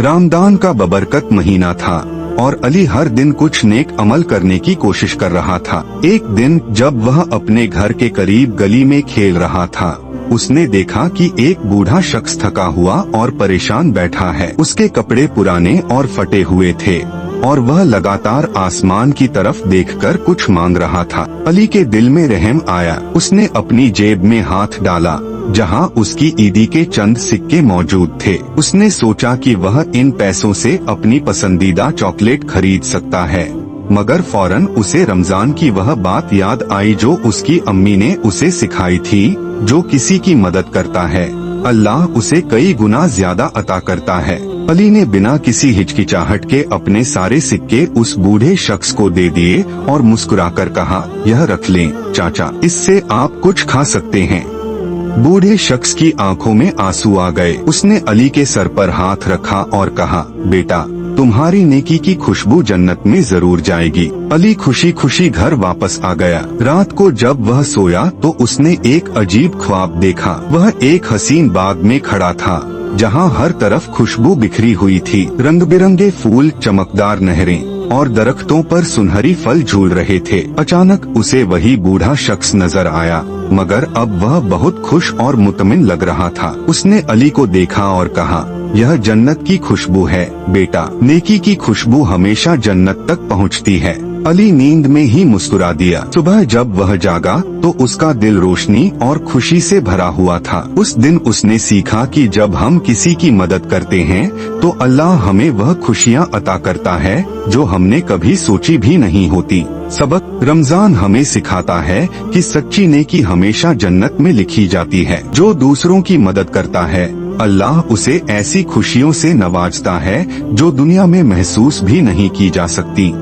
रमजान का बबरकत महीना था और अली हर दिन कुछ नेक अमल करने की कोशिश कर रहा था। एक दिन जब वह अपने घर के करीब गली में खेल रहा था, उसने देखा कि एक बूढ़ा शख्स थका हुआ और परेशान बैठा है। उसके कपड़े पुराने और फटे हुए थे और वह लगातार आसमान की तरफ देखकर कुछ मांग रहा था। अली के दिल में रहम आया। उसने अपनी जेब में हाथ डाला जहां उसकी ईदी के चंद सिक्के मौजूद थे। उसने सोचा कि वह इन पैसों से अपनी पसंदीदा चॉकलेट खरीद सकता है, मगर फौरन उसे रमजान की वह बात याद आई जो उसकी अम्मी ने उसे सिखाई थी, जो किसी की मदद करता है अल्लाह उसे कई गुना ज्यादा अता करता है। अली ने बिना किसी हिचकिचाहट के अपने सारे सिक्के उस बूढ़े शख्स को दे दिए और मुस्कुराकर कहा, यह रख लें चाचा, इससे आप कुछ खा सकते हैं। बूढ़े शख्स की आंखों में आंसू आ गए। उसने अली के सर पर हाथ रखा और कहा, बेटा, तुम्हारी नेकी की खुशबू जन्नत में जरूर जाएगी। अली खुशी खुशी घर वापस आ गया। रात को जब वह सोया तो उसने एक अजीब ख्वाब देखा। वह एक हसीन बाग में खड़ा था जहां हर तरफ खुशबू बिखरी हुई थी। रंग बिरंगे फूल, चमकदार नहरें और दरख्तों पर सुनहरी फल झूल रहे थे। अचानक उसे वही बूढ़ा शख्स नजर आया, मगर अब वह बहुत खुश और मुतमिन लग रहा था। उसने अली को देखा और कहा, यह जन्नत की खुशबू है बेटा, नेकी की खुशबू हमेशा जन्नत तक पहुंचती है। अली नींद में ही मुस्कुरा दिया। सुबह जब वह जागा तो उसका दिल रोशनी और खुशी से भरा हुआ था। उस दिन उसने सीखा कि जब हम किसी की मदद करते हैं तो अल्लाह हमें वह खुशियाँ अता करता है जो हमने कभी सोची भी नहीं होती। सबक: रमजान हमें सिखाता है कि सच्ची नेकी हमेशा जन्नत में लिखी जाती है। जो दूसरों की मदद करता है अल्लाह उसे ऐसी खुशियों से नवाजता है जो दुनिया में महसूस भी नहीं की जा सकती।